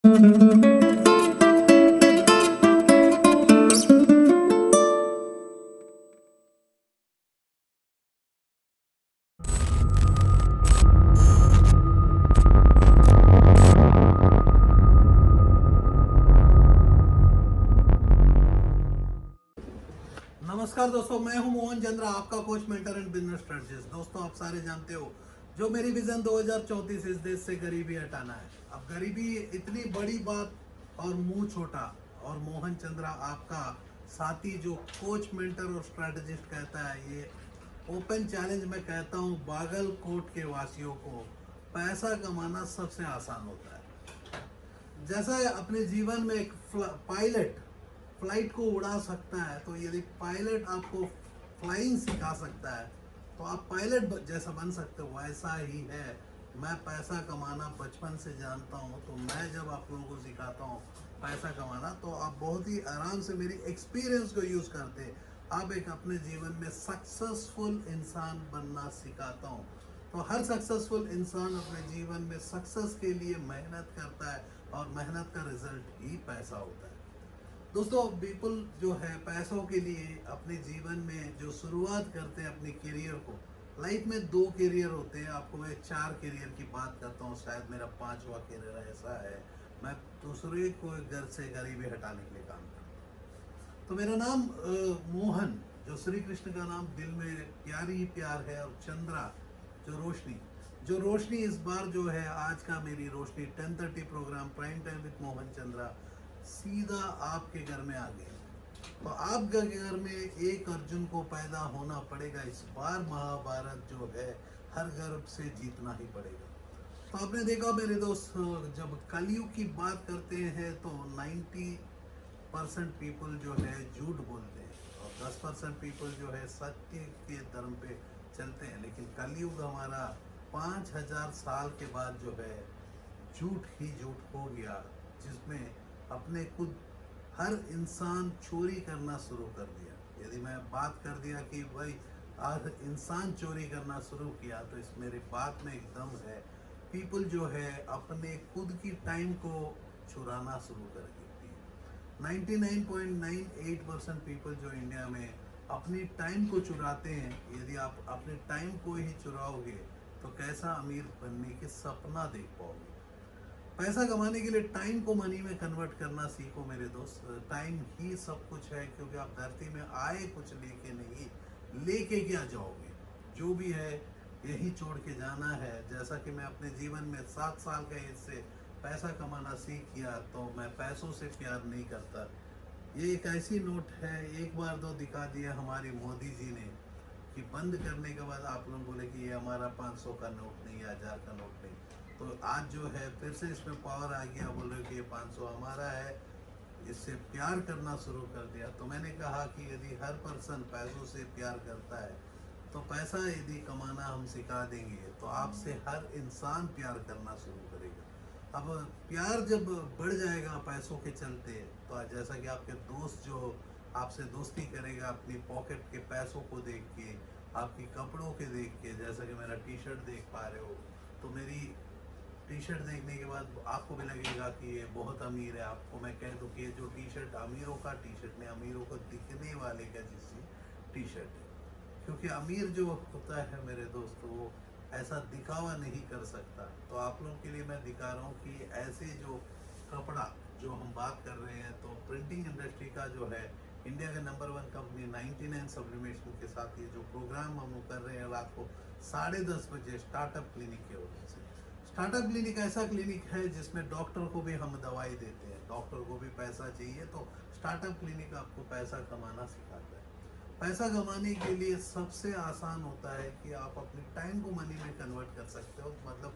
नमस्कार दोस्तों, मैं हूं मोहन चंद्रा, आपका coach, mentor and business strategist. दोस्तों, आप सारे जानते हो जो मेरी विजन 2034 इस देश से गरीबी हटाना है। अब गरीबी इतनी बड़ी बात और मुंह छोटा, और मोहन चंद्रा आपका साथी जो कोच, मेंटर और स्ट्रेटजिस्ट कहता है, ये ओपन चैलेंज में कहता हूं बागलकोट के वासियों को, पैसा कमाना सबसे आसान होता है। जैसा अपने जीवन में एक पायलट फ्लाइट को उड़ा सकता है, तो यदि पायलट आपको फ्लाइंग सिखा सकता है तो आप पायलट जैसा बन सकते हो। वैसा ही है, मैं पैसा कमाना बचपन से जानता हूँ, तो मैं जब आप लोगों को सिखाता हूँ पैसा कमाना, तो आप बहुत ही आराम से मेरी एक्सपीरियंस को यूज़ करते आप एक अपने जीवन में सक्सेसफुल इंसान बनना सिखाता हूँ। तो हर सक्सेसफुल इंसान अपने जीवन में सक्सेस के लिए मेहनत करता है, और मेहनत का रिजल्ट ही पैसा होता है। दोस्तों, पीपल जो है पैसों के लिए अपने जीवन में जो शुरुआत करते हैं अपने करियर को, लाइफ में दो करियर होते हैं। आपको मैं चार करियर की बात करता हूँ, शायद मेरा पांचवा करियर ऐसा है। मैं दूसरे को घर से गरीबी हटाने के लिए काम करता हूँ। तो मेरा नाम मोहन, जो श्री कृष्ण का नाम दिल में प्यार ही प्यार है, और चंद्रा जो रोशनी इस बार जो है, आज का मेरी रोशनी 10:30 program prime time with Mohan Chandra सीधा आपके घर में आ गई। तो आपके घर में एक अर्जुन को पैदा होना पड़ेगा। इस बार महाभारत जो है हर घर से जीतना ही पड़ेगा। तो आपने देखा मेरे दोस्त, जब कलयुग की बात करते हैं तो 90% पीपल जो है झूठ बोलते हैं, और 10% पीपल जो है सत्य के धर्म पे चलते हैं। लेकिन कलयुग हमारा 5000 साल के बाद जो है झूठ ही झूठ हो गया, जिसमें अपने खुद हर इंसान चोरी करना शुरू कर दिया। यदि मैं बात कर दिया कि भाई हर इंसान चोरी करना शुरू किया, तो इस मेरी बात में एकदम है। पीपल जो है अपने खुद की टाइम को चुराना शुरू कर देती है। 99.98% पीपल जो इंडिया में अपनी टाइम को चुराते हैं। यदि आप अपने टाइम को ही चुराओगे तो कैसा अमीर बनने के सपना देख पाओगे। पैसा कमाने के लिए टाइम को मनी में कन्वर्ट करना सीखो मेरे दोस्त। टाइम ही सब कुछ है, क्योंकि आप धरती में आए कुछ लेके नहीं, लेके क्या जाओगे। जो भी है यही छोड़ के जाना है। जैसा कि मैं अपने जीवन में 7 साल का एज से पैसा कमाना सीख किया, तो मैं पैसों से प्यार नहीं करता। ये एक ऐसी नोट है, एक बार दो दिखा दिया हमारी मोदी जी ने, कि बंद करने के बाद आप लोग बोले कि ये हमारा 500 का नोट नहीं, 1000 का नोट नहीं। तो आज जो है फिर से इसमें पावर आ गया, बोल रहे कि ये 500 हमारा है। इससे प्यार करना शुरू कर दिया। तो मैंने कहा कि यदि हर पर्सन पैसों से प्यार करता है, तो पैसा यदि कमाना हम सिखा देंगे, तो आपसे हर इंसान प्यार करना शुरू करेगा। अब प्यार जब बढ़ जाएगा पैसों के चलते, तो जैसा कि आपके दोस्त जो आपसे दोस्ती करेगा अपनी पॉकेट के पैसों को देख के, आपकी कपड़ों के देख के, जैसा कि मेरा टी शर्ट देख पा रहे हो, तो मेरी टी शर्ट देखने के बाद आपको भी लगेगा कि ये बहुत अमीर है। आपको मैं कह दूं कि ये जो टी शर्ट अमीरों का टी शर्ट नहीं, अमीरों को दिखने वाले का जैसी टी शर्ट है। क्योंकि अमीर जो होता है मेरे दोस्त, वो ऐसा दिखावा नहीं कर सकता। तो आप लोगों के लिए मैं दिखा रहा हूँ कि ऐसे जो कपड़ा जो हम बात कर रहे हैं, तो प्रिंटिंग इंडस्ट्री का जो है इंडिया का नंबर 1 कंपनी 99 सब्लिमेशन के साथ ये जो प्रोग्राम हम कर रहे हैं रात को 10:30 बजे स्टार्टअप क्लिनिक के वजह से। स्टार्टअप क्लिनिक ऐसा क्लिनिक है जिसमें डॉक्टर को भी हम दवाई देते हैं। डॉक्टर को भी पैसा चाहिए, तो स्टार्टअप क्लिनिक आपको पैसा कमाना सिखाता है। पैसा कमाने के लिए सबसे आसान होता है कि आप अपने टाइम को मनी में कन्वर्ट कर सकते हो। मतलब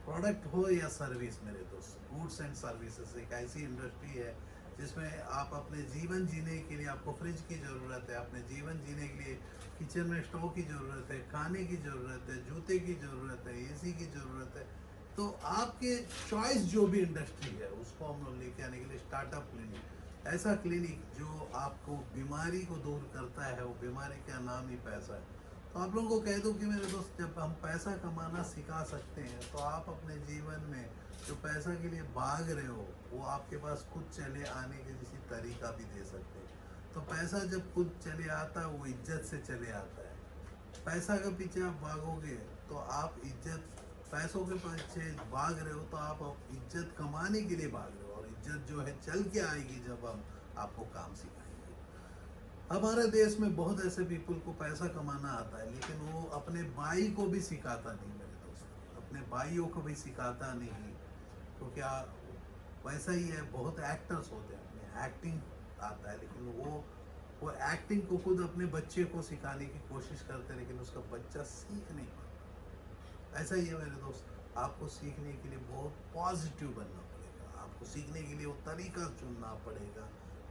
प्रोडक्ट हो या सर्विस मेरे दोस्त, गुड्स एंड सर्विसेज एक ऐसी इंडस्ट्री है जिसमें आप अपने जीवन जीने के लिए, आपको फ्रिज की ज़रूरत है, अपने जीवन जीने के लिए किचन में स्टोव की ज़रूरत है, खाने की ज़रूरत है, जूते की ज़रूरत है, एसी की ज़रूरत है। तो आपके चॉइस जो भी इंडस्ट्री है, उसको हम लोग लेके आने के लिए स्टार्टअप क्लिनिक, ऐसा क्लिनिक जो आपको बीमारी को दूर करता है, वो बीमारी का नाम ही पैसा है। तो आप लोगों को कह दूं कि मेरे दोस्त, जब हम पैसा कमाना सिखा सकते हैं तो आप अपने जीवन में जो पैसा के लिए भाग रहे हो वो आपके पास खुद चले आने के किसी तरीका भी दे सकते हैं। तो पैसा जब खुद चले आता है वो इज्जत से चले आता है। पैसा के पीछे आप भागोगे तो आप इज्जत, पैसों के पीछे भाग रहे हो तो आप इज्जत कमाने के लिए भाग रहे हो, और इज्जत जो है चल के आएगी जब हम आपको काम सिखाएंगे। हमारे देश में बहुत ऐसे पीपल को पैसा कमाना आता है लेकिन वो अपने भाई को भी सिखाता नहीं मेरे दोस्त, अपने भाइयों को भी सिखाता नहीं। तो क्या वैसा ही है, बहुत एक्टर्स होते हैं, अपने एक्टिंग आता है लेकिन वो एक्टिंग को खुद अपने बच्चे को सिखाने की कोशिश करते हैं लेकिन उसका बच्चा सीख नहीं पाता। ऐसा ही है मेरे दोस्त, आपको सीखने के लिए बहुत पॉजिटिव बनना पड़ेगा, आपको सीखने के लिए वो तरीका चुनना पड़ेगा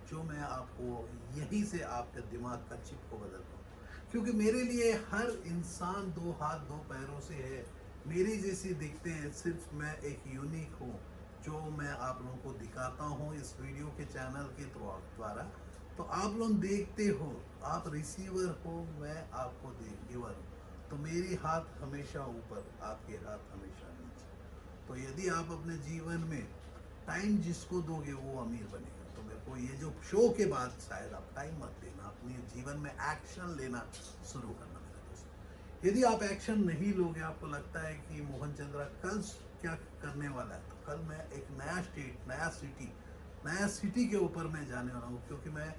जो मैं आपको यहीं से आपके दिमाग का चिप को बदल पाऊँ। क्योंकि मेरे लिए हर इंसान दो हाथ दो पैरों से है, मेरी जैसी दिखते हैं, सिर्फ मैं एक यूनिक हूँ जो मैं आप लोगों को दिखाता हूँ इस वीडियो के चैनल के द्वारा। तो आप लोग देखते हो, आप रिसीवर हो, मैं आपको गिवर हूँ। तो मेरी हाथ हमेशा ऊपर, आपके हाथ हमेशा नीचे। तो यदि आप अपने जीवन में टाइम जिसको दोगे वो अमीर बनेगा। तो मेरे को ये जो शो के बाद शायद आप टाइम मत देना, अपने जीवन में एक्शन लेना शुरू करना मेरे दोस्त। यदि आप एक्शन नहीं लोगे, आपको लगता है कि मोहन चंद्रा कल क्या करने वाला है, तो कल मैं एक नया स्टेट, नया सिटी के ऊपर मैं जाने वाला हूँ। क्योंकि मैं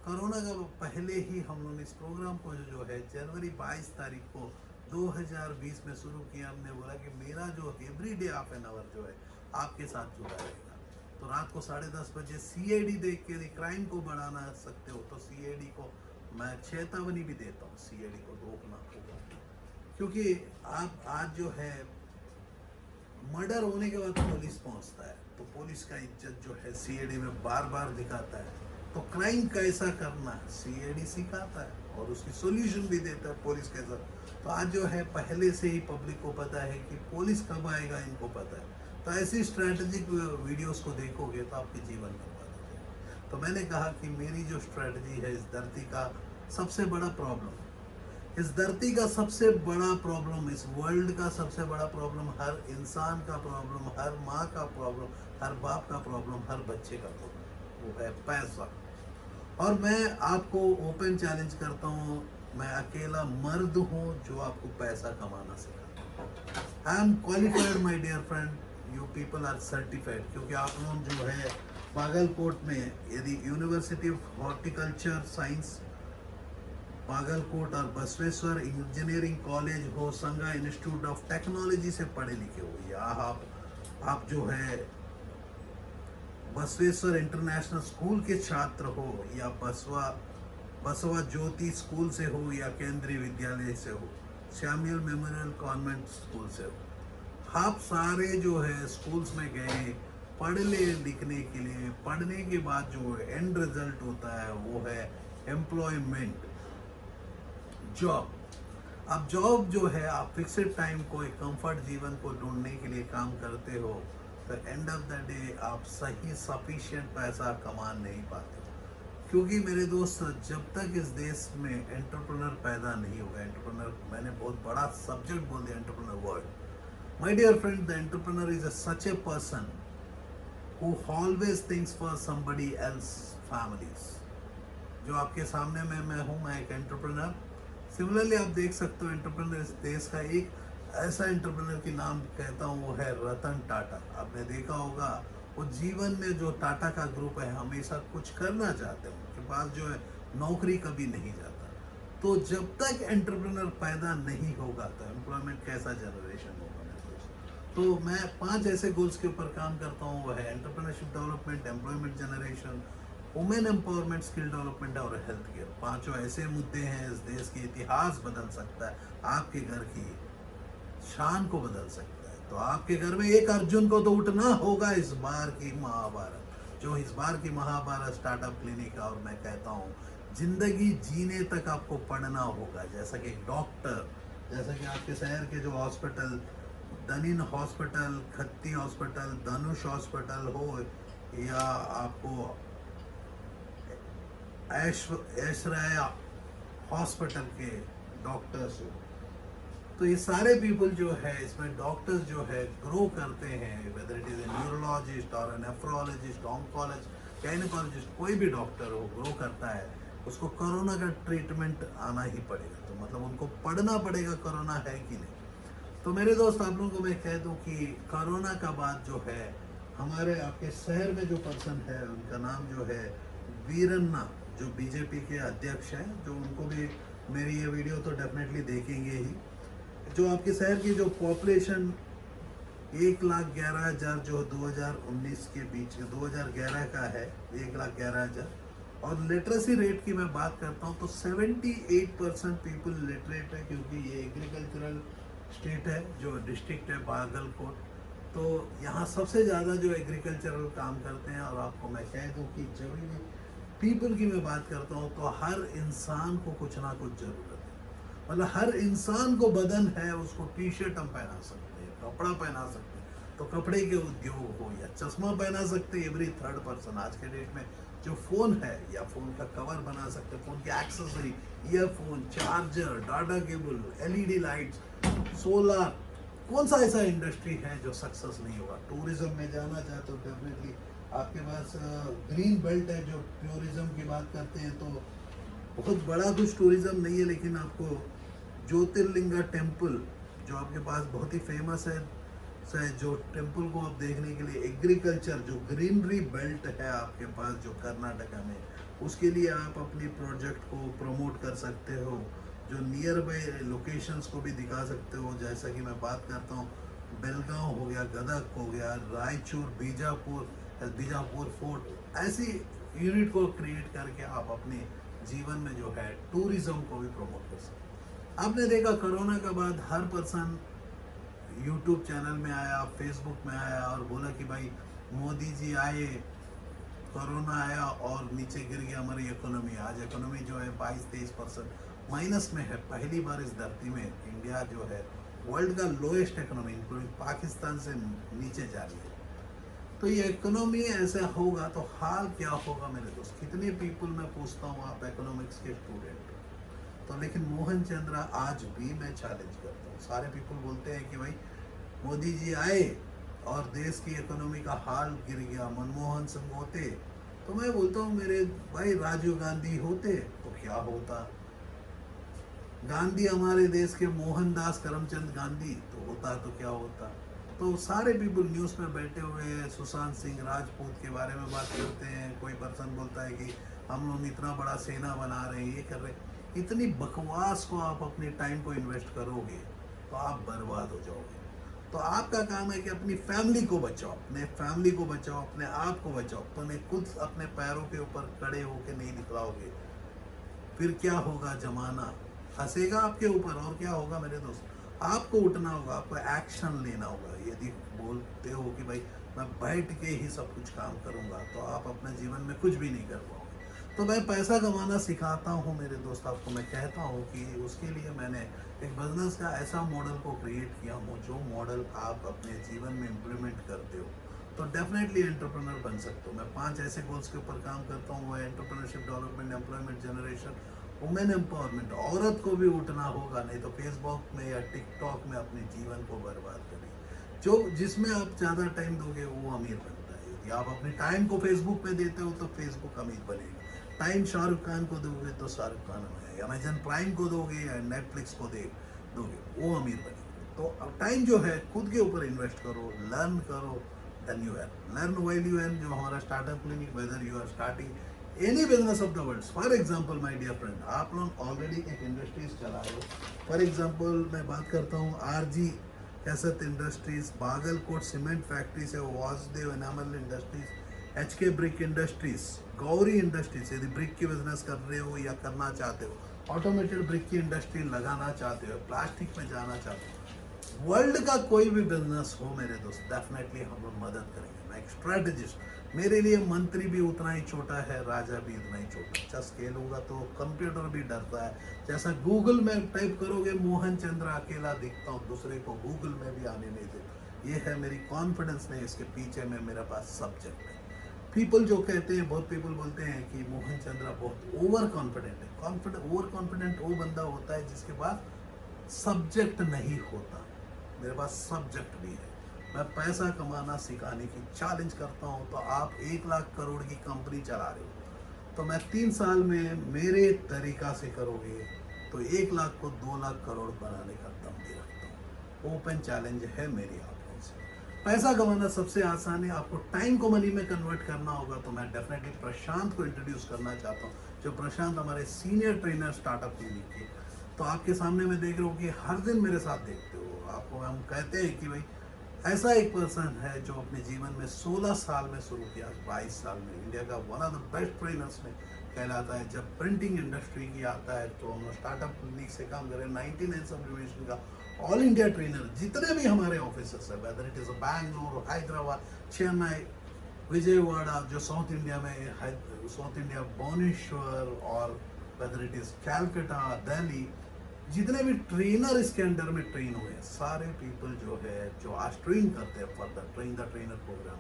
कोरोना का पहले ही हम लोगों ने इस प्रोग्राम को जो है जनवरी 22 तारीख को 2020 में शुरू किया। हमने बोला कि मेरा जो एवरीडे हाफ एन आवर जो है आपके साथ जुड़ा रहेगा। तो रात को 10:30 बजे CID देख के यदि क्राइम को बढ़ाना सकते हो तो CID को मैं चेतावनी भी देता हूँ, CID को रोकना होगा। क्योंकि आप आज जो है मर्डर होने के बाद पुलिस पहुंचता है तो पुलिस का इज्जत जो है CID में बार बार दिखाता है। तो क्राइम कैसा करना है CID सिखाता है और उसकी सॉल्यूशन भी देता है पुलिस कैसा। तो आज जो है पहले से ही पब्लिक को पता है कि पुलिस कब आएगा, इनको पता है। तो ऐसी स्ट्रैटेजिक वीडियोस को देखोगे तो आपके जीवन बर्बाद हो जाएगा। तो मैंने कहा कि मेरी जो स्ट्रैटेजी है, इस धरती का सबसे बड़ा प्रॉब्लम, इस धरती का सबसे बड़ा प्रॉब्लम, इस वर्ल्ड का सबसे बड़ा प्रॉब्लम, हर इंसान का प्रॉब्लम, हर माँ का प्रॉब्लम, हर बाप का प्रॉब्लम, हर बच्चे का प्रॉब्लम, वो है पैसा। और मैं आपको ओपन चैलेंज करता हूँ, मैं अकेला मर्द हूँ जो आपको पैसा कमाना सिखाता। I am qualified my dear friend, you people are certified. क्योंकि आप लोग जो है बागलकोट में यदि university of horticulture science Bagalkot और बसवेश्वर इंजीनियरिंग कॉलेज हो, संगा इंस्टीट्यूट ऑफ टेक्नोलॉजी से पढ़े लिखे हो, या आप जो है बसवेश्वर इंटरनेशनल स्कूल के छात्र हो, या बसवा ज्योति स्कूल से हो, या केंद्रीय विद्यालय से हो, सैमुअल मेमोरियल कॉन्वेंट स्कूल से हो, आप सारे जो है स्कूल्स में गए पढ़ने लिखने के लिए। पढ़ने के बाद जो एंड रिजल्ट होता है वो है एम्प्लॉयमेंट, जॉब। अब जॉब जो है, आप फिक्स्ड टाइम को, एक कंफर्ट जीवन को ढूंढने के लिए काम करते हो, तो एंड ऑफ द डे आप सही सफिशिएंट पैसा कमा नहीं पाते। क्योंकि मेरे दोस्त, जब तक इस देश में एंटरप्रेन्योर पैदा नहीं होगा, एंटरप्रेन्योर, मैंने बहुत बड़ा सब्जेक्ट बोल दिया entrepreneur word. My dear friend, the entrepreneur is such a person who always thinks for somebody else families. जो आपके सामने में मैं हूँ, मैं एक एंटरप्रेन्योर। सिमिलरली आप देख सकते हो एंटरप्रेन्योर, इस देश का एक ऐसा एंटरप्रेन्योर की नाम कहता हूँ वो है रतन टाटा। आपने देखा होगा वो जीवन में जो टाटा का ग्रुप है हमेशा कुछ करना चाहते हैं, उनके पास जो है नौकरी कभी नहीं जाता। तो जब तक एंटरप्रेन्योर पैदा नहीं होगा तो एम्प्लॉयमेंट कैसा जनरेशन होगा मेरे दोस्त। तो मैं 5 ऐसे गोल्स के ऊपर काम करता हूँ, वो है entrepreneurship development, employment generation, women empowerment, skill development और हेल्थ केयर। 5 ऐसे मुद्दे हैं, इस देश के इतिहास बदल सकता है, आपके घर की शान को बदल सकता है। तो आपके घर में एक अर्जुन को तो उठना होगा इस बार की महाभारत, जो इस बार की महाभारत स्टार्टअप क्लिनिक। और मैं कहता हूँ जिंदगी जीने तक आपको पढ़ना होगा, जैसा कि एक डॉक्टर, जैसा कि आपके शहर के जो हॉस्पिटल, दनिन हॉस्पिटल, खत्ती हॉस्पिटल, धनुष हॉस्पिटल हो, या आपको ऐश्वर्या हॉस्पिटल के डॉक्टर्स हो, तो ये सारे पीपल जो है इसमें डॉक्टर्स जो है ग्रो करते हैं, whether it is a neurologist और ए नेफ्रोलॉजिस्ट, ऑन्कोलॉजिस्ट, गायनेकोलॉजिस्ट, कोई भी डॉक्टर हो ग्रो करता है, उसको कोरोना का ट्रीटमेंट आना ही पड़ेगा। तो मतलब उनको पढ़ना पड़ेगा कोरोना है कि नहीं। तो मेरे दोस्त आप लोगों को मैं कह दूं कि कोरोना का बाद जो है हमारे आपके शहर में जो पर्सन है उनका नाम जो है वीरन्ना, जो बीजेपी के अध्यक्ष हैं, जो उनको भी मेरी ये वीडियो तो डेफिनेटली देखेंगे ही। जो आपके शहर की जो पॉपुलेशन 1,11,000 जो 2019 के बीच 2011 का है, 1,11,000, और लिटरेसी रेट की मैं बात करता हूँ तो 78% पीपल लिटरेट है, क्योंकि ये एग्रीकल्चरल स्टेट है, जो डिस्ट्रिक्ट है बागलकोट। तो यहाँ सबसे ज़्यादा जो एग्रीकल्चरल काम करते हैं। और आपको मैं कह दूँ कि जब भी पीपल की मैं बात करता हूँ तो हर इंसान को कुछ ना कुछ ज़रूरत है। मतलब हर इंसान को बदन है, उसको टी शर्ट हम पहना सकते हैं, कपड़ा पहना सकते हैं, तो कपड़े के उद्योग हो या चश्मा पहना सकते हैं एवरी थर्ड पर्सन। आज के डेट में जो फ़ोन है या फ़ोन का कवर बना सकते हैं, फ़ोन की accessory, earphone, charger, data cable, LED lights, solar, कौन सा ऐसा इंडस्ट्री है जो सक्सेस नहीं होगा। टूरिज्म में जाना चाहते हो डेफिनेटली आपके पास ग्रीन बेल्ट है। जो टूरिज्म की बात करते हैं तो बहुत बड़ा कुछ टूरिज्म नहीं है, लेकिन आपको ज्योतिर्लिंगा टेम्पल जो आपके पास बहुत ही फेमस है, जो टेम्पल को आप देखने के लिए एग्रीकल्चर जो ग्रीनरी बेल्ट है आपके पास जो कर्नाटका में, उसके लिए आप अपनी प्रोजेक्ट को प्रमोट कर सकते हो। जो नियर बाय लोकेशंस को भी दिखा सकते हो, जैसा कि मैं बात करता हूँ बेलगांव हो गया, गदक हो गया, रायचूर, बीजापुर फोर्ट, ऐसी यूनिट को क्रिएट करके आप अपने जीवन में जो है टूरिज्म को भी प्रमोट कर सकते हो। आपने देखा कोरोना के बाद हर पर्सन यूट्यूब चैनल में आया, फेसबुक में आया और बोला कि भाई मोदी जी आए, कोरोना आया और नीचे गिर गया हमारी इकोनॉमी। आज इकोनॉमी जो है 22-23% माइनस में है। पहली बार इस धरती में इंडिया जो है वर्ल्ड का लोएस्ट इकोनॉमी इंक्लूडिंग पाकिस्तान से नीचे जा रही है। तो ये इकोनॉमी ऐसा होगा तो हाल क्या होगा मेरे दोस्त। कितने पीपल मैं पूछता हूँ आप इकोनॉमिक्स के स्टूडेंट तो, लेकिन मोहन चंद्रा आज भी मैं चैलेंज करता हूँ। सारे पीपल बोलते हैं कि भाई मोदी जी आए और देश की इकोनॉमी का हाल गिर गया, मनमोहन सिंह होते, तो मैं बोलता हूँ मेरे भाई राजीव गांधी होते तो क्या होता, गांधी हमारे देश के मोहनदास करमचंद गांधी तो होता तो क्या होता। तो सारे पीपल न्यूज़ में बैठे हुए हैं, सुशांत सिंह राजपूत के बारे में बात करते हैं। कोई पर्सन बोलता है कि हम लोग इतना बड़ा सेना बना रहे हैं, ये कर रहे हैं। इतनी बकवास को आप अपने टाइम को इन्वेस्ट करोगे तो आप बर्बाद हो जाओगे। तो आपका काम है कि अपनी फैमिली को बचाओ, अपने फैमिली को बचाओ, अपने आप को बचाओ। तुम्हें खुद अपने पैरों के ऊपर खड़े होकर नहीं दिखलाओगे फिर क्या होगा, जमाना हंसेगा आपके ऊपर। और क्या होगा मेरे दोस्त, आपको उठना होगा, आपको एक्शन लेना होगा। यदि बोलते हो कि भाई मैं बैठ के ही सब कुछ काम करूंगा तो आप अपने जीवन में कुछ भी नहीं कर पाओगे। तो मैं पैसा कमाना सिखाता हूँ मेरे दोस्त, आपको मैं कहता हूँ कि उसके लिए मैंने एक बिजनेस का ऐसा मॉडल को क्रिएट किया हूँ जो मॉडल आप अपने जीवन में इम्प्लीमेंट करते हो तो डेफिनेटली एंटरप्रेन्योर बन सकते हो। मैं 5 ऐसे गोल्स के ऊपर काम करता हूँ, वो entrepreneurship, development, employment generation, women empowerment. औरत को भी उठना होगा, नहीं तो फेसबुक में या टिकटॉक में अपने जीवन को बर्बाद करें। जो जिसमें आप ज़्यादा टाइम दोगे वो अमीर बनता है। यदि आप अपने टाइम को फेसबुक पे देते हो तो फेसबुक अमीर बनेगा। टाइम शाहरुख खान को दोगे तो शाहरुख खान है, अमेजन प्राइम को दोगे या नेटफ्लिक्स को दोगे वो अमीर बनेगा। तो टाइम जो है खुद के ऊपर इन्वेस्ट करो, लर्न करो, then you earn. Learn while you earn जो हमारा startup clinic, whether you are starting any business of the world. For example my dear friend, आप लोग ऑलरेडी एक इंडस्ट्रीज चला रहे हो। फॉर एग्जाम्पल मैं बात करता हूँ RG cassette industries, Bagalkot cement factory से Vasudev enamel industries, HK brick industries, Gauri industries. यदि ब्रिक की बिजनेस कर रहे हो या करना चाहते हो, ऑटोमेटेड ब्रिक की इंडस्ट्री लगाना चाहते हो, प्लास्टिक में जाना चाहते हो, वर्ल्ड का कोई भी बिजनेस हो मेरे दोस्त, डेफिनेटली हम लोग मदद करेंगे। मैं एक स्ट्रेटजिस्ट, मेरे लिए मंत्री भी उतना ही छोटा है, राजा भी उतना ही छोटा। अच्छा स्केल होगा तो कंप्यूटर भी डरता है। जैसा गूगल में टाइप करोगे मोहन चंद्र अकेला दिखता हूँ, दूसरे को गूगल में भी आने नहीं देता। ये है मेरी कॉन्फिडेंस नहीं, इसके पीछे में मेरे पास सब्जेक्ट है। पीपल जो कहते हैं, बहुत पीपल बोलते हैं कि मोहन चंद्रा बहुत ओवर कॉन्फिडेंट है। ओवर कॉन्फिडेंट वो बंदा होता है जिसके पास सब्जेक्ट नहीं होता। मेरे पास सब्जेक्ट भी है। मैं पैसा कमाना सिखाने की चैलेंज करता हूँ। तो आप 1 लाख करोड़ की कंपनी चला रहे हो, तो मैं 3 साल में मेरे तरीका से करोगे तो 1 लाख को 2 लाख करोड़ बनाने का दम भी रखता हूँ। ओपन चैलेंज है मेरी आपको से। पैसा कमाना सबसे आसान है। आपको टाइम को मनी में कन्वर्ट करना होगा तो मैं डेफिनेटली प्रशांत को इंट्रोड्यूस करना चाहता हूँ। जो प्रशांत हमारे सीनियर ट्रेनर स्टार्टअप टीम के, तो आपके सामने मैं देख रहा हूँ कि हर दिन मेरे साथ देखते हो। आपको हम कहते हैं कि भाई ऐसा एक पर्सन है जो अपने जीवन में 16 साल में शुरू किया, 22 साल में इंडिया का one of the best trainers में कहलाता है। जब प्रिंटिंग इंडस्ट्री की आता है तो हम स्टार्टअप लीग से काम करें। 99 सब डिवीजन का ऑल इंडिया ट्रेनर जितने भी हमारे ऑफिसर्स है, whether it is Bangalore, Hyderabad, Chennai, Vijayawada, जो साउथ इंडिया में साउथ इंडिया, भुवनेश्वर, और whether it is Calcutta, Delhi, जितने भी ट्रेनर इसके अंडर में ट्रेन हुए, सारे पीपल जो है जो आज ट्रेन करते हैं for the train the trainer program,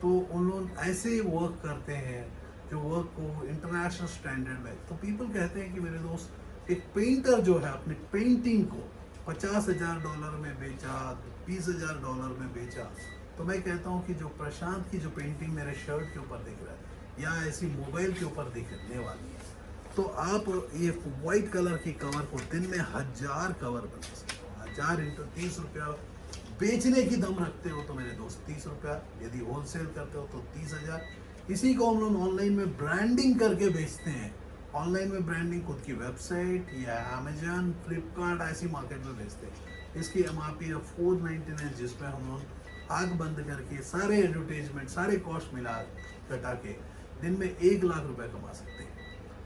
तो उन लोग ऐसे वर्क करते हैं जो वर्क को इंटरनेशनल स्टैंडर्ड में। तो पीपल कहते हैं कि मेरे दोस्त, एक पेंटर जो है अपनी पेंटिंग को $50,000 में बेचा, $20,000 में बेचा। तो मैं कहता हूँ कि जो प्रशांत की जो पेंटिंग मेरे शर्ट के ऊपर दिख रहा है या ऐसी मोबाइल के ऊपर दिखने वाली है, तो आप ये वाइट कलर की कवर को दिन में 1000 कवर बना सकते हो। 1000 इंटू 30 रुपया बेचने की दम रखते हो तो मेरे दोस्त 30 रुपया, यदि होलसेल करते हो तो 30,000। इसी को हम लोग ऑनलाइन में ब्रांडिंग करके बेचते हैं। ऑनलाइन में ब्रांडिंग खुद की वेबसाइट या अमेजन, फ्लिपकार्ट ऐसी मार्केट में बेचते हैं। इसकी MRP है 499, जिसमें हम लोग आग बंद करके सारे एडवर्टीजमेंट, सारे कॉस्ट मिला कटा के दिन में 1 लाख रुपए कमा सकते हैं।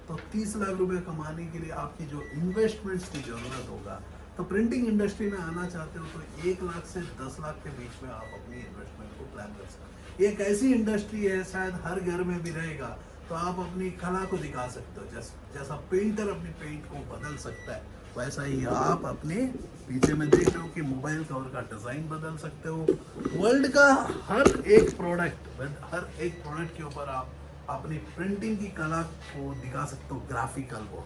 तो 30 लाख रुपए कमाने के लिए आपकी जो इन्वेस्टमेंट्स की जरूरत होगा, तो प्रिंटिंग इंडस्ट्री में आना चाहते हो तो 1 लाख से 10 लाख के बीच में आप अपनी इन्वेस्टमेंट को प्लान कर सकते हो। एक ऐसी इंडस्ट्री है, शायद हर घर में भी रहेगा, तो आप अपनी कला को दिखा सकते हो। जैसा पेंटर अपनी पेंट को बदल सकता है, वैसा ही आप अपने पीछे में देख रहे हो कि मोबाइल कवर का डिजाइन बदल सकते हो। वर्ल्ड का हर एक प्रोडक्ट के ऊपर आप अपनी प्रिंटिंग की कला को दिखा सकते हो, ग्राफिकल को।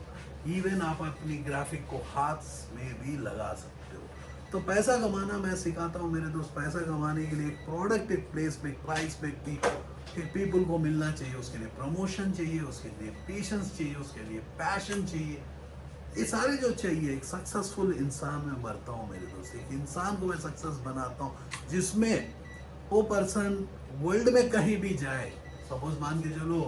इवन आप अपनी ग्राफिक को हाथ में भी लगा सकते हो। तो पैसा कमाना मैं सिखाता हूँ मेरे दोस्त। पैसा कमाने के लिए एक प्रोडक्ट, एक प्लेस में, एक प्राइस में पीपल को मिलना चाहिए। उसके लिए प्रमोशन चाहिए, उसके लिए पेशेंस चाहिए, उसके लिए पैशन चाहिए। ये सारे जो चाहिए, एक सक्सेसफुल इंसान में मरता हूँ मेरे दोस्त। एक इंसान को मैं सक्सेस बनाता हूँ जिसमें वो पर्सन वर्ल्ड में कहीं भी जाए। सपोज मान के चलो,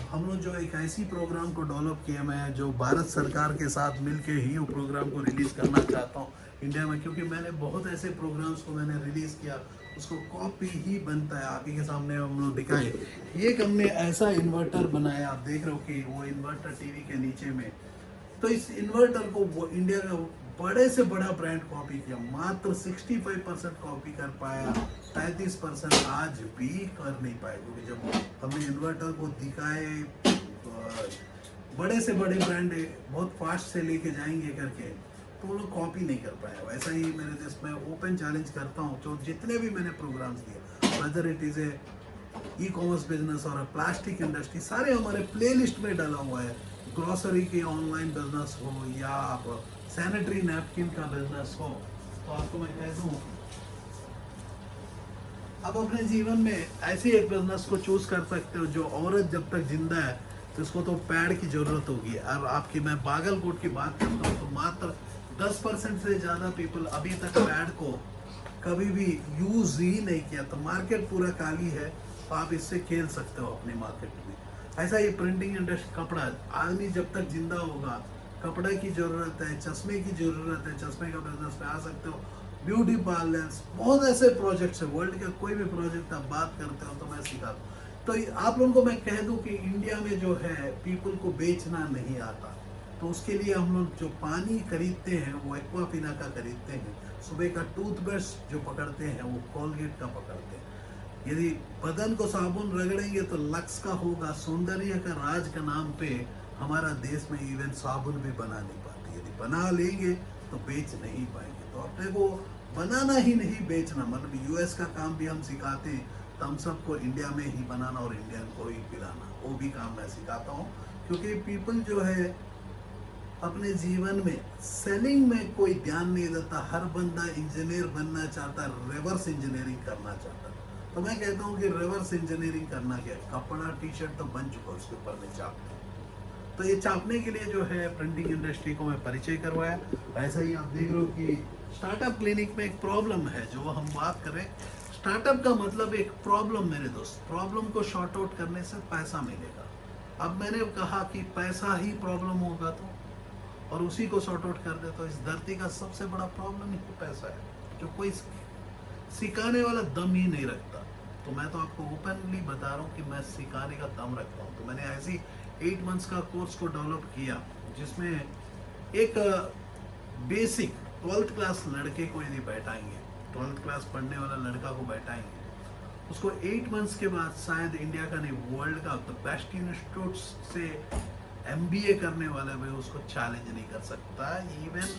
हम लोग जो एक ऐसी प्रोग्राम को डेवलप किया, मैं जो भारत सरकार के साथ मिलके ही वो प्रोग्राम को रिलीज करना चाहता हूँ इंडिया में, क्योंकि मैंने बहुत ऐसे प्रोग्राम्स को मैंने रिलीज किया, उसको कॉपी ही बनता है। आप ही के सामने हम लोग दिखाए, एक हमने ऐसा इन्वर्टर बनाया, आप देख रहे हो कि वो इन्वर्टर टीवी के नीचे में। तो इस इन्वर्टर को वो इंडिया का बड़े से बड़ा ब्रांड कॉपी किया, मात्र 65% कॉपी कर पाया, 33% आज भी कर नहीं पाए। क्योंकि जब हमने इन्वर्टर को दिखाए, बड़े से बड़े ब्रांड बहुत फास्ट से लेके जाएंगे करके, तो वो लोग कॉपी नहीं कर पाया। वैसा ही मेरे देश में ओपन चैलेंज करता हूँ, जो जितने भी मैंने प्रोग्राम्स दिए, whether it is e commerce business और प्लास्टिक इंडस्ट्री, सारे हमारे प्ले लिस्ट में डाला हुआ है। ग्रोसरी की ऑनलाइन बिजनेस हो या आप सैनिटरी नैपकिन का बिजनेस हो, तो आपको मैं कह दूं, आप अपने जीवन में ऐसी एक बिजनेस को चूज कर सकते हो। जो औरत जब तक जिंदा है तो उसको तो पैड की जरूरत होगी। अब आपकी मैं बागलकोट की बात करता हूँ तो मात्र 10% से ज़्यादा पीपल अभी तक पैड को कभी भी यूज ही नहीं किया। तो मार्केट पूरा खाली है, तो आप इससे खेल सकते हो अपनी मार्केट में। ऐसा ही प्रिंटिंग इंडस्ट्री, कपड़ा, आदमी जब तक जिंदा होगा कपड़े की जरूरत है, चश्मे की जरूरत है, चश्मे का बिजनेस में आ सकते हो। ब्यूटी पार्लर्स, बहुत ऐसे प्रोजेक्ट्स है। वर्ल्ड का कोई भी प्रोजेक्ट आप बात करते हो तो मैं सिखाता हूँ। तो आप लोगों को मैं कह दूं कि इंडिया में जो है पीपल को बेचना नहीं आता, तो उसके लिए हम लोग जो पानी खरीदते हैं वो एक्वाफिना का खरीदते हैं। सुबह का टूथब्रश जो पकड़ते हैं वो कोलगेट का पकड़ते हैं। यदि बदन को साबुन रगड़ेंगे तो लक्स का होगा। सौंदर्य का राज का नाम पे हमारा देश में इवन साबुन भी बना नहीं पाती। यदि बना लेंगे तो बेच नहीं पाएंगे। तो अपने को बनाना ही नहीं, बेचना। मतलब यूएस का काम भी हम सिखाते हैं, थम्स अप को इंडिया में ही बनाना और इंडियन को ही पिलाना, वो भी काम मैं सिखाता हूँ। क्योंकि पीपल जो है अपने जीवन में सेलिंग में कोई ध्यान नहीं देता। हर बंदा इंजीनियर बनना चाहता, रिवर्स इंजीनियरिंग करना चाहता। तो मैं कहता हूँ कि रिवर्स इंजीनियरिंग करना क्या है, कपड़ा टी शर्ट तो बन चुका, उसके ऊपर में छापता हूँ। तो ये छापने के लिए जो है प्रिंटिंग इंडस्ट्री को मैं परिचय करवाया। ऐसा ही आप देख रहे हो कि स्टार्टअप क्लिनिक में एक प्रॉब्लम है जो हम बात करें। स्टार्टअप का मतलब एक प्रॉब्लम मेरे दोस्त, प्रॉब्लम को शॉर्ट आउट करने से पैसा मिलेगा। अब मैंने कहा कि पैसा ही प्रॉब्लम होगा तो, और उसी को सॉर्ट आउट कर दे, तो इस धरती का सबसे बड़ा प्रॉब्लम ही पैसा है, जो कोई सिखाने वाला दम ही नहीं रखता। तो मैं तो आपको ओपनली बता रहा हूँ कि मैं सिखाने का दम रखता हूँ। तो मैंने ऐसी 8 मंथ्स का कोर्स को डेवलप किया, जिसमें एक बेसिक 12th क्लास लड़के को यदि बैठाएंगे, 12th क्लास पढ़ने वाला लड़का को बैठाएंगे, उसको 8 मंथ्स के बाद शायद इंडिया का नहीं, वर्ल्ड का बेस्ट इंस्टीट्यूट से MBA करने वाला भी उसको चैलेंज नहीं कर सकता। इवन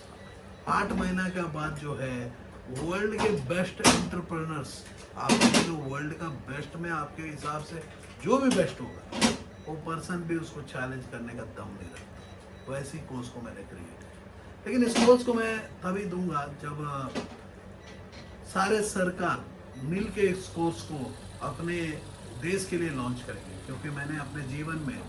8 महीना के बाद जो है वर्ल्ड के बेस्ट एंटरप्रेनर्स, आपके जो वर्ल्ड का बेस्ट में आपके हिसाब से जो भी बेस्ट होगा, वो पर्सन भी उसको चैलेंज करने का दम नहीं रखता। वैसी कोर्स को मैंने क्रिएट किया। लेकिन इस कोर्स को मैं तभी दूंगा जब सारे सरकार मिल के इस कोर्स को अपने देश के लिए लॉन्च करेंगे। क्योंकि मैंने अपने जीवन में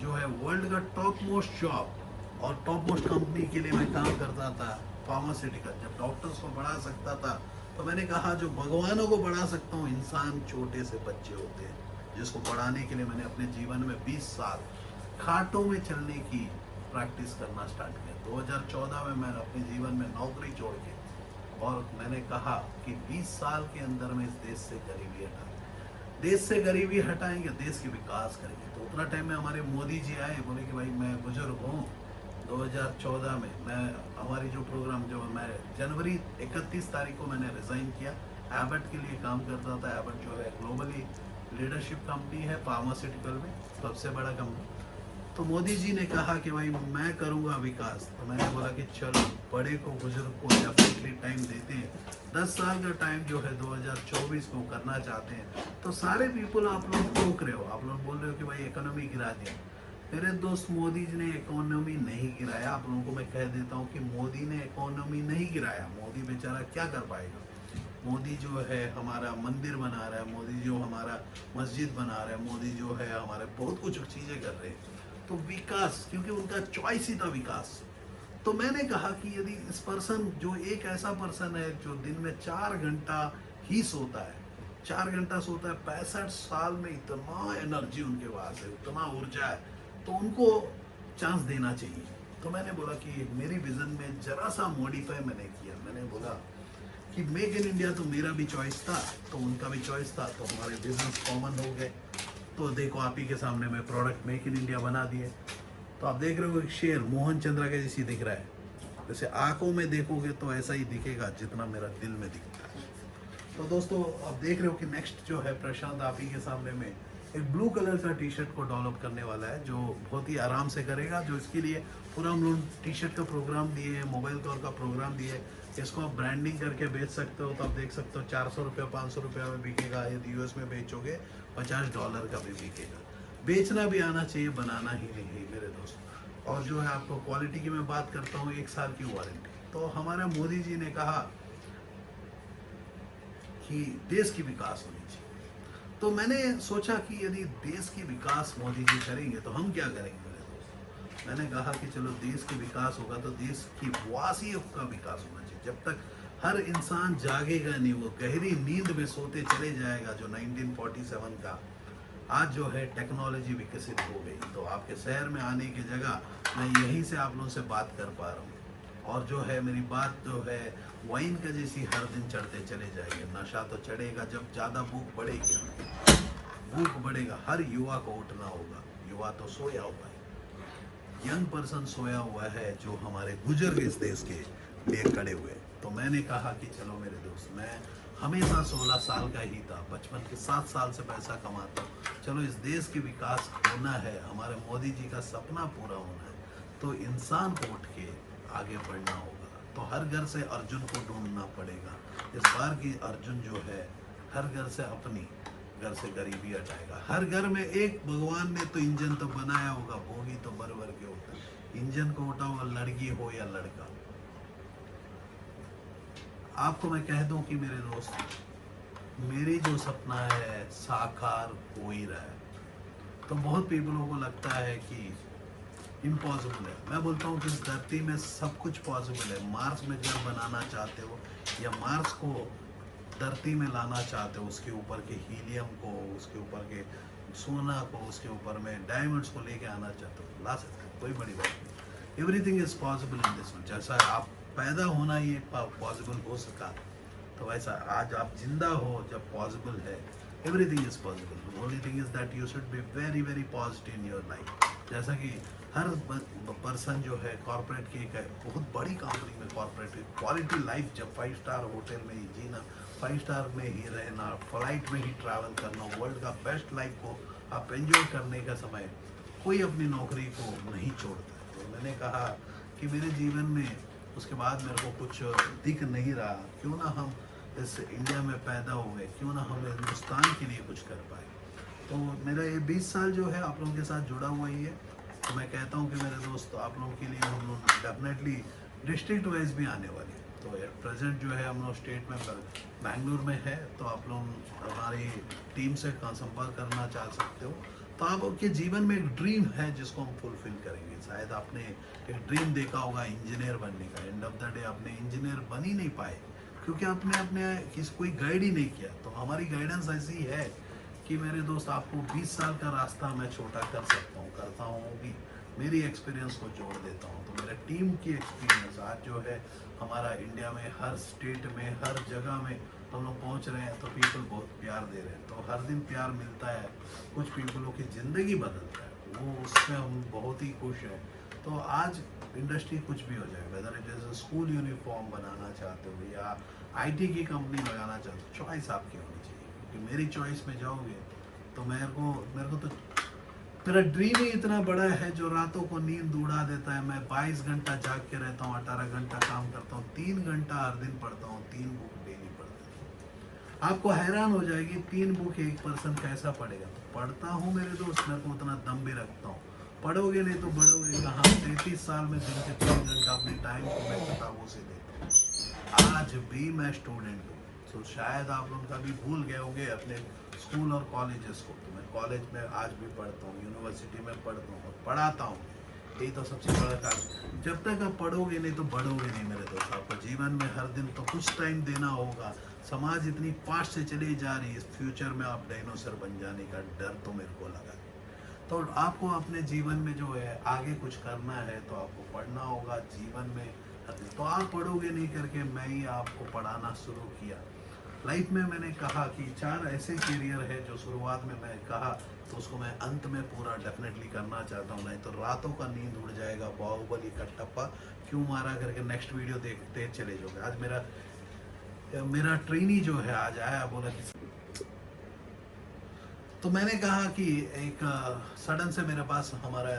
जो है वर्ल्ड का टॉप मोस्ट जॉब और टॉप मोस्ट कंपनी के लिए मैं काम करता था, फार्मास्यूटिकल। जब डॉक्टर्स को बढ़ा सकता था, तो मैंने कहा जो भगवानों को बढ़ा सकता हूँ, इंसान छोटे से बच्चे होते हैं, जिसको बढ़ाने के लिए मैंने अपने जीवन में 20 साल खाटों में चलने की प्रैक्टिस करना स्टार्ट किया। 2014 में मैंने अपने जीवन में नौकरी छोड़ के, और मैंने कहा कि 20 साल के अंदर में इस देश से गरीबी हटाएंगे, देश से गरीबी हटाएंगे, देश की विकास करेंगे। तो उतना टाइम में हमारे मोदी जी आए, बोले कि भाई मैं बुजुर्ग हूँ। 2014 में मैं हमारी जो प्रोग्राम, जो मैं जनवरी 31 तारीख को मैंने रिज़ाइन किया। एबट के लिए काम करता था। एबट जो है ग्लोबली लीडरशिप कंपनी है फार्मास्यूटिकल में, सबसे बड़ा कंपनी। तो मोदी जी ने कहा कि भाई मैं करूँगा विकास। तो मैंने बोला कि चलो बड़े को बुजुर्ग को डेफिनेटली टाइम देते हैं। 10 साल का टाइम जो है 2024 को करना चाहते हैं। तो सारे पीपल आप लोग टोक रहे हो, आप लोग बोल रहे हो कि भाई इकोनॉमी गिरा दिया। मेरे दोस्त, मोदी जी ने इकोनॉमी नहीं गिराया। आप लोगों को मैं कह देता हूँ कि मोदी ने इकोनॉमी नहीं गिराया। मोदी बेचारा क्या कर पाएगा। मोदी जो है हमारा मंदिर बना रहा है, मोदी जो हमारा मस्जिद बना रहा है, मोदी जो है हमारे बहुत कुछ चीज़ें कर रहे हैं। तो विकास, क्योंकि उनका चॉइस ही था विकास। तो मैंने कहा कि यदि इस पर्सन, जो एक ऐसा पर्सन है जो दिन में 4 घंटा ही सोता है, 4 घंटा सोता है, 65 साल में इतना एनर्जी उनके पास है, उतना ऊर्जा है, तो उनको चांस देना चाहिए। तो मैंने बोला कि मेरी विजन में जरा सा मॉडिफाई मैंने किया। मैंने बोला कि मेक इन इंडिया तो मेरा भी चॉइस था, तो उनका भी चॉइस था, तो हमारे बिजनेस कॉमन हो गए। तो देखो आप ही के सामने मैं प्रोडक्ट मेक इन इंडिया बना दिए। तो आप देख रहे हो एक शेर मोहन चंद्रा के जैसी दिख रहा है। जैसे आंखों में देखोगे तो ऐसा ही दिखेगा जितना मेरा दिल में दिखता है। तो दोस्तों आप देख रहे हो कि नेक्स्ट जो है प्रशांत आप ही के सामने में एक ब्लू कलर का टी शर्ट को डेवलप करने वाला है, जो बहुत ही आराम से करेगा। जो इसके लिए पूरा हम लोग टी शर्ट का प्रोग्राम दिए हैं, मोबाइल कवर का प्रोग्राम दिए है। इसको आप ब्रांडिंग करके बेच सकते हो। तो आप देख सकते हो 400 रुपये 500 रुपये में बिकेगा। यदि US में बेचोगे $50 का भी बिकेगा। बेचना भी आना चाहिए, बनाना ही नहीं मेरे दोस्त। और जो है आपको क्वालिटी की मैं बात करता हूँ, 1 साल की वारंटी। तो हमारा मोदी जी ने कहा कि देश की विकास होनी चाहिए। तो मैंने सोचा कि यदि देश की विकास मोदी जी करेंगे तो हम क्या करेंगे मेरे दोस्त। मैंने कहा कि चलो देश की विकास होगा तो देश की वासियों का विकास होना चाहिए। जब तक हर इंसान जागेगा नहीं, वो गहरी नींद में सोते चले जाएगा। जो 1947 का आज जो है टेक्नोलॉजी विकसित हो गई, तो आपके शहर में आने की जगह मैं यहीं से आप लोगों से बात कर पा रहा हूँ। और जो है मेरी बात जो है वाइन का जैसी हर दिन चढ़ते चले जाएंगे। नशा तो चढ़ेगा जब ज़्यादा भूख बढ़ेगी, भूख बढ़ेगा। हर युवा को उठना होगा। युवा तो सोया हुआ है, यंग पर्सन सोया हुआ है, जो हमारे बुजुर्ग इस देश के लिए खड़े हुए। तो मैंने कहा कि चलो मेरे दोस्त, मैं हमेशा 16 साल का ही था, बचपन के 7 साल से पैसा कमाता हूँ। चलो इस देश की विकास होना है, हमारे मोदी जी का सपना पूरा होना है, तो इंसान को उठ के आगे बढ़ना होगा। तो हर घर से अर्जुन को ढूंढना पड़ेगा। इस बार की अर्जुन जो है हर घर से अपनी घर से गरीबी हटाएगा। हर घर में एक भगवान ने तो इंजन तो बनाया होगा, बोगी तो भर भर के होता है। इंजन को उठाओ, लड़की हो या लड़का। आपको मैं कह दूं कि मेरे दोस्त, मेरी जो सपना है साकार हो ही रहा है। तो बहुत पीपलों को लगता है कि इम्पॉसिबल है। मैं बोलता हूँ कि इस धरती में सब कुछ पॉसिबल है। मार्स में घर बनाना चाहते हो या मार्स को धरती में लाना चाहते हो, उसके ऊपर के हीलियम को, उसके ऊपर के सोना को, उसके ऊपर में डायमंड्स को लेके आना चाहते हो, ला सकते हो, कोई बड़ी बात नहीं। Everything is possible in this world. जैसा आप पैदा होना ये पॉसिबल हो सका, तो वैसा आज आप जिंदा हो जब पॉसिबल है। Everything is possible. Only thing is that you should be very very positive in your life. जैसा कि हर पर्सन जो है कॉर्पोरेट की एक बहुत बड़ी कंपनी में कॉर्पोरेट क्वालिटी लाइफ, जब 5 स्टार होटल में ही जीना, 5 स्टार में ही रहना, फ्लाइट में ही ट्रैवल करना, वर्ल्ड का बेस्ट लाइफ को आप एंजॉय करने का समय कोई अपनी नौकरी को नहीं छोड़ता। तो मैंने कहा कि मेरे जीवन में उसके बाद मेरे को कुछ दिख नहीं रहा, क्यों ना हम इस इंडिया में पैदा हुए, क्यों ना हम हिंदुस्तान के लिए कुछ कर पाए। तो मेरा ये 20 साल जो है आप लोगों के साथ जुड़ा हुआ ही है। तो मैं कहता हूँ कि मेरे दोस्त, आप लोगों के लिए हम लोग डेफिनेटली डिस्ट्रिक्ट वाइज भी आने वाले हैं। तो एट प्रेजेंट जो है हम लोग स्टेट में बैंगलोर में है, तो आप लोग हमारी टीम से संपर्क करना चाह सकते हो। तो आपके जीवन में एक ड्रीम है जिसको हम फुलफिल करेंगे। शायद आपने एक ड्रीम देखा होगा इंजीनियर बनने का, एंड ऑफ द डे आपने इंजीनियर बन ही नहीं पाए क्योंकि आपने अपने किसी कोई गाइड ही नहीं किया। तो हमारी गाइडेंस ऐसी है कि मेरे दोस्त, आपको 20 साल का रास्ता मैं छोटा कर सकता हूँ, करता हूँ भी, मेरी एक्सपीरियंस को जोड़ देता हूँ। तो मेरे टीम की एक्सपीरियंस आज जो है हमारा इंडिया में हर स्टेट में हर जगह में हम लोग पहुँच रहे हैं, तो पीपल बहुत प्यार दे रहे हैं। तो हर दिन प्यार मिलता है, कुछ पीपलों की ज़िंदगी बदलता है, वो उसमें हम बहुत ही खुश हैं। तो आज इंडस्ट्री कुछ भी हो जाए, whether it is school uniform बनाना चाहते हो या आईटी की कंपनी लगाना चाहते हो, चॉइस आपकी होनी चाहिए। कि मेरी चॉइस में जाओगे तो मेरे को तो मेरा ड्रीम ही इतना बड़ा है जो रातों को नींद उड़ा देता है। मैं 22 घंटा जाग के रहता हूँ, 18 घंटा काम करता हूँ, 3 घंटा हर दिन पढ़ता हूँ, 3 बुक डेली पढ़ता हूँ। आपको हैरान हो जाएगी 3 बुक एक पर्सन कैसा पढ़ेगा। तो पढ़ता हूँ मेरे दोस्त, मेरे को उतना दम भी रखता हूँ। पढ़ोगे नहीं तो बढ़ोगे कहाँ। 33 साल में दिन के 3 घंटा अपने टाइम को मैं किताबों से देता हूँ। आज भी मैं स्टूडेंट हूँ। तो शायद आप लोग कभी भूल गए होंगे अपने स्कूल और कॉलेजेस को। तो मैं कॉलेज में आज भी पढ़ता हूँ, यूनिवर्सिटी में पढ़ता हूँ और पढ़ाता हूँ। यही तो सबसे बड़ा कारण। जब तक आप पढ़ोगे नहीं तो बढ़ोगे नहीं मेरे दोस्त। आपको जीवन में हर दिन तो कुछ टाइम देना होगा। समाज इतनी फास्ट से चली जा रही है, फ्यूचर में आप डायनासोर बन जाने का डर तो मेरे को लगा। तो आपको अपने जीवन में जो है आगे कुछ करना है तो आपको पढ़ना होगा जीवन में। तो आप पढ़ोगे नहीं करके मैं ही आपको पढ़ाना शुरू किया। लाइफ में मैंने कहा कि 4 ऐसे करियर है जो शुरुआत में मैं कहा, तो उसको मैं अंत में पूरा डेफिनेटली करना चाहता हूँ। नहीं तो रातों का नींद उड़ जाएगा, बाहुबली का टप्पा क्यों मारा करके नेक्स्ट वीडियो देखते चले जाओगे। आज मेरा ट्रेनी जो है आज आया, बोला कि तो मैंने कहा कि एक सडन से मेरे पास हमारा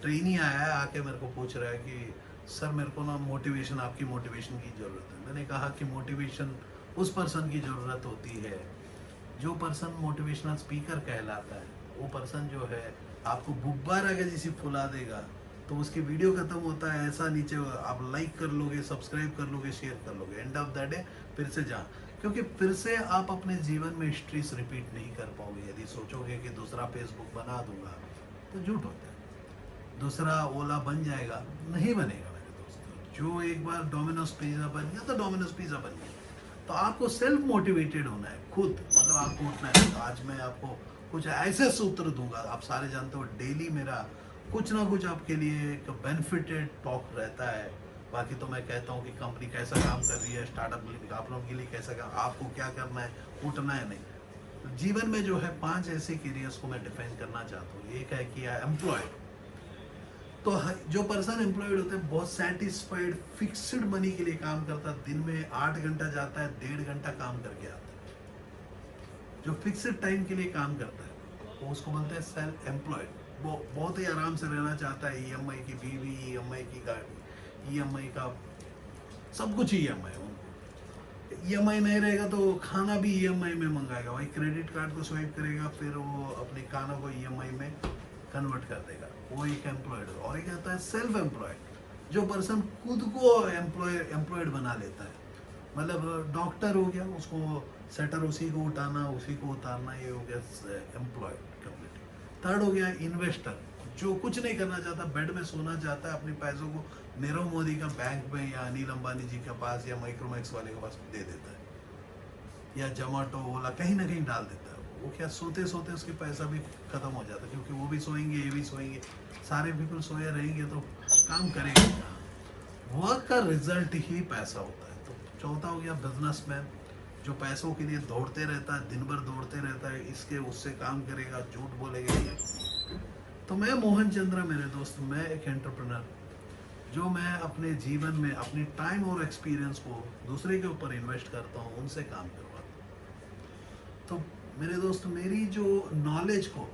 ट्रेनी आया है, आके मेरे को पूछ रहा है कि सर मेरे को ना मोटिवेशन, आपकी मोटिवेशन की ज़रूरत है। मैंने कहा कि मोटिवेशन उस पर्सन की ज़रूरत होती है जो पर्सन मोटिवेशनल स्पीकर कहलाता है। वो पर्सन जो है आपको गुब्बारा के जैसी फुला देगा। तो उसकी वीडियो खत्म होता है ऐसा, नीचे आप लाइक कर लोगे, सब्सक्राइब कर लोगे, शेयर कर लोगे, एंड ऑफ द डे फिर से जा, क्योंकि फिर से आप अपने जीवन में हिस्ट्रीज रिपीट नहीं कर पाओगे। यदि सोचोगे कि दूसरा फेसबुक बना दूंगा तो झूठ होता है। दूसरा ओला बन जाएगा, नहीं बनेगा मेरे दोस्तों। जो एक बार डोमिनोज पिज्ज़ा बन गया तो डोमिनोज पिज्ज़ा बन गया। तो आपको सेल्फ मोटिवेटेड होना है खुद, मतलब आपको उठना है। तो आज मैं आपको कुछ ऐसे सूत्र दूंगा, आप सारे जानते हो डेली मेरा कुछ ना कुछ आपके लिए एक बेनिफिटेड टॉक रहता है। बाकी तो मैं कहता हूँ कि कंपनी कैसा काम कर रही है, स्टार्टअप आप लोगों के लिए कैसा काम, आपको क्या करना है, उठना है नहीं। जीवन में जो है 5 ऐसे करियर्स को मैं डिफाइन करना चाहता हूँ। एक है कि एम्प्लॉयड। तो जो पर्सन एम्प्लॉयड होते हैं बहुत सेटिस्फाइड, फिक्स्ड मनी के लिए काम करता है, दिन में 8 घंटा जाता है, 1.5 घंटा काम करके आता है। जो फिक्स्ड टाइम के लिए काम करता है वो उसको बोलते हैं सेल्फ एम्प्लॉयड। वो बहुत ही आराम से रहना चाहता है, ईएमआई की बीवी, ईएमआई की गाड़ी, ईएमआई का सब कुछ ईएमआई उनको। ईएमआई नहीं रहेगा तो खाना भी ईएमआई में मंगाएगा, वही क्रेडिट कार्ड को स्वाइप करेगा, फिर वो अपने खाना को ईएमआई में कन्वर्ट कर देगा। वो एक एम्प्लॉयड। और एक आता है सेल्फ एम्प्लॉयड, जो पर्सन खुद को एम्प्लॉयड बना लेता है। मतलब डॉक्टर हो गया, उसको सेटर उसी को उठाना उसी को उतारना, ये हो गया एम्प्लॉयड कम्युनिटी। थर्ड हो गया इन्वेस्टर, जो कुछ नहीं करना चाहता, बेड में सोना चाहता है, अपने पैसों को नीरव मोदी का बैंक में या अनिल अंबानी जी के पास या माइक्रोमैक्स वाले के पास दे देता है, या जोमेटो ओला कहीं ना कहीं डाल देता है। वो क्या सोते सोते उसके पैसा भी खत्म हो जाता है, क्योंकि वो भी सोएंगे ये भी सोएंगे, सारे पीपल सोए रहेंगे तो काम करेंगे कहाँ। वर्क का रिजल्ट ही पैसा होता है। तो चौथा हो गया बिजनेसमैन, जो पैसों के लिए दौड़ते रहता है, दिन भर दौड़ते रहता है, इसके उससे काम करेगा, झूठ बोलेगा ये। तो मैं मोहन चंद्रा मेरे दोस्त, मैं एक एंटरप्रेन्योर, जो मैं अपने जीवन में अपनी टाइम और एक्सपीरियंस को दूसरे के ऊपर इन्वेस्ट करता हूँ, उनसे काम करवाता हूँ। तो मेरे दोस्त, मेरी जो नॉलेज को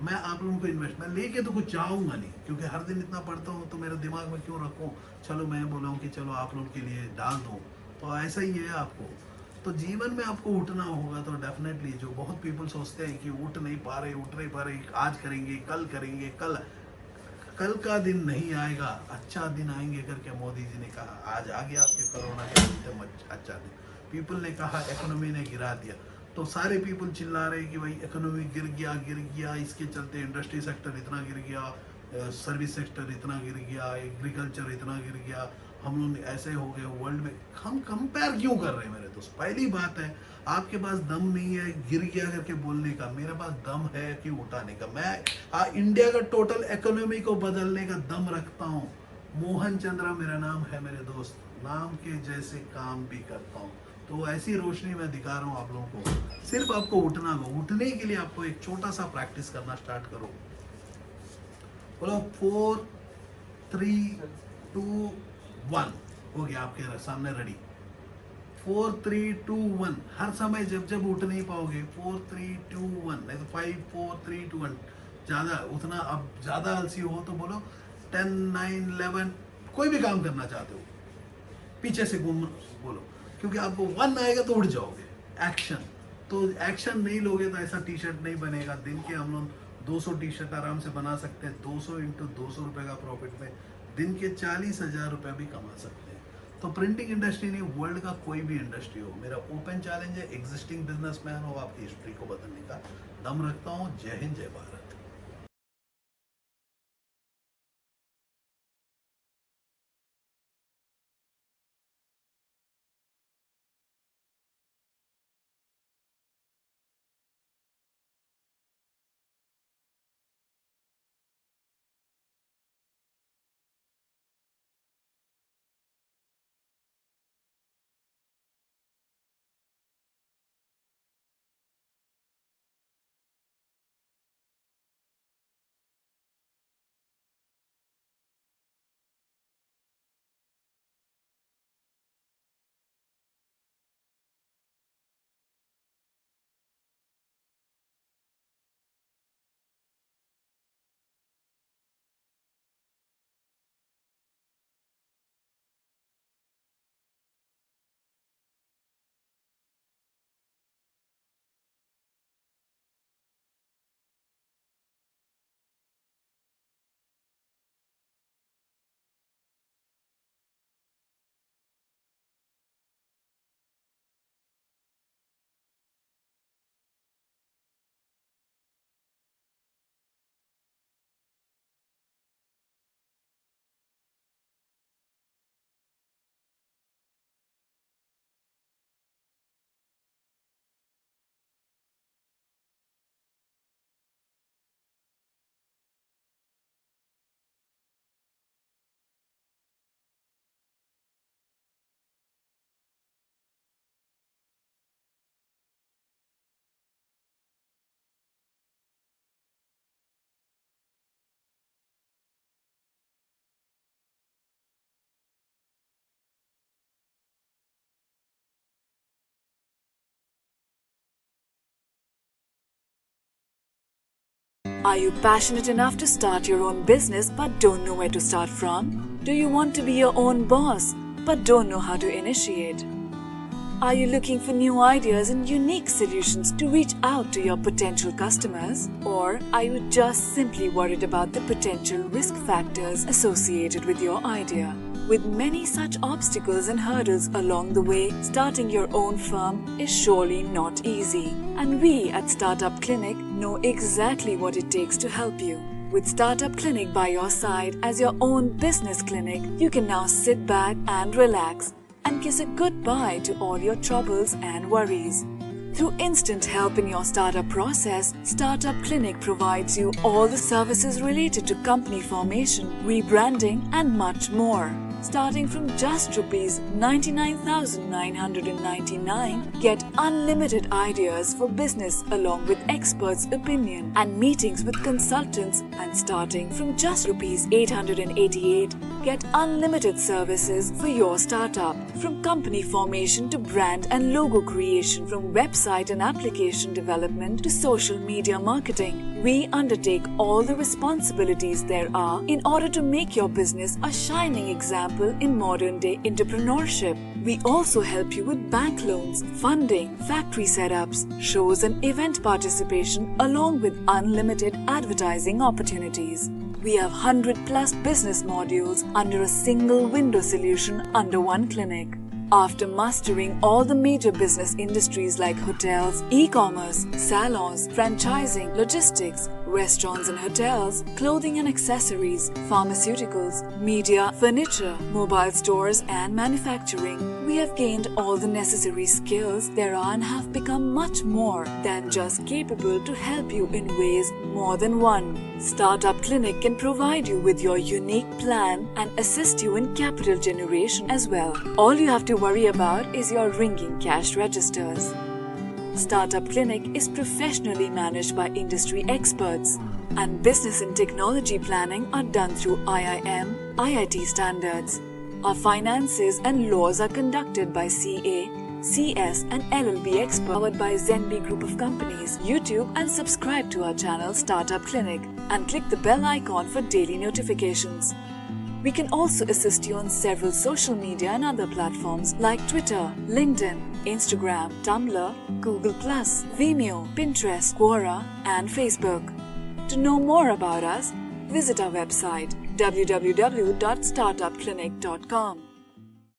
मैं आप लोगों को इन्वेस्ट, मैं लेके तो कुछ जाऊँगा नहीं, क्योंकि हर दिन इतना पढ़ता हूँ तो मेरे दिमाग में क्यों रखूँ, चलो मैं बोला हूँ कि चलो आप लोग के लिए डाल दूँ, तो ऐसा ही है आपको। तो जीवन में आपको उठना होगा, तो डेफिनेटली जो बहुत पीपल सोचते हैं कि उठ नहीं पा रहे, आज करेंगे, कल कल का दिन नहीं आएगा, अच्छा दिन आएंगे करके मोदी जी ने कहा। आज आ गया आपके कोरोना के चलते अच्छा दिन। पीपल ने कहा इकोनॉमी ने गिरा दिया, तो सारे पीपल चिल्ला रहे कि भाई इकोनॉमी गिर गया, इसके चलते इंडस्ट्री सेक्टर इतना गिर गया, सर्विस सेक्टर इतना गिर गया, एग्रीकल्चर इतना गिर गया, हम लोग ऐसे हो गए वर्ल्ड में। हम कंपेयर क्यों कर रहे हैं मेरे दोस्त? पहली बात है, आपके पास दम नहीं है गिर गया करके बोलने का, मेरे पास दम है कि उठाने का। मैं इंडिया का टोटल इकोनॉमी को बदलने का दम रखता हूँ। मोहन चंद्रा मेरा नाम है मेरे दोस्त, नाम के जैसे काम भी करता हूँ। तो ऐसी रोशनी मैं दिखा रहा हूँ आप लोगों को। सिर्फ आपको उठना होगा, उठने के लिए आपको एक छोटा सा प्रैक्टिस करना स्टार्ट करो। बोलो 4 3 2 1, हो गया आपके सामने रेडी। 4 3 2 1, हर समय जब जब उठ नहीं पाओगे 4 3 2 1, नहीं तो 5 4 3 2 1, ज्यादा उतना, अब ज्यादा आलसी हो तो बोलो 10 9 11, कोई भी काम करना चाहते हो पीछे से घूम बोलो, क्योंकि आपको 1 आएगा तो उठ जाओगे। एक्शन, तो एक्शन नहीं लोगे तो ऐसा टी शर्ट नहीं बनेगा। दिन के हम लोग 200 टी शर्ट आराम से बना सकते हैं, 200 इंटू 200 रुपए का प्रॉफिट में दिन के 40,000 रुपये भी कमा सकते हैं। तो प्रिंटिंग इंडस्ट्री नहीं, वर्ल्ड का कोई भी इंडस्ट्री हो, मेरा ओपन चैलेंज है, एग्जिस्टिंग बिजनेसमैन हो, आपकी हिस्ट्री को बदलने का दम रखता हूँ। जय हिंद, जय Bharat. Are you passionate enough to start your own business but don't know where to start from? Do you want to be your own boss but don't know how to initiate? Are you looking for new ideas and unique solutions to reach out to your potential customers? Or are you just simply worried about the potential risk factors associated with your idea? With many such obstacles and hurdles along the way, starting your own firm is surely not easy. And we at Startup Clinic know exactly what it takes to help you. With Startup Clinic by your side as your own business clinic, you can now sit back and relax and kiss a goodbye to all your troubles and worries. Through instant help in your startup process, Startup Clinic provides you all the services related to company formation, rebranding and much more. Starting from just Rs 99,999, get unlimited ideas for business along with experts' opinion and meetings with consultants, and starting from just Rs 888, get unlimited services for your startup. From company formation to brand and logo creation, from website and application development to social media marketing, we undertake all the responsibilities there are in order to make your business a shining example in modern-day entrepreneurship. We also help you with bank loans, funding, factory setups, shows and event participation along with unlimited advertising opportunities. We have 100+ business modules under a single window solution under one clinic. After mastering all the major business industries like hotels, e-commerce, salons, franchising, logistics, restaurants and hotels, clothing and accessories, pharmaceuticals, media, furniture, mobile stores and manufacturing, we have gained all the necessary skills there are and have become much more than just capable to help you in ways more than one. Startup Clinic can provide you with your unique plan and assist you in capital generation as well. All you have to worry about is your ringing cash registers. Startup Clinic is professionally managed by industry experts, and business and technology planning are done through IIM, IIT standards. Our finances and laws are conducted by CA, CS and LLB experts, powered by Zenby Group of Companies. YouTube and subscribe to our channel Startup Clinic and click the bell icon for daily notifications. We can also assist you on several social media and other platforms like Twitter, LinkedIn, Instagram, Tumblr, Google+, Vimeo, Pinterest, Quora and Facebook. To know more about us, visit our website www.startupclinic.com.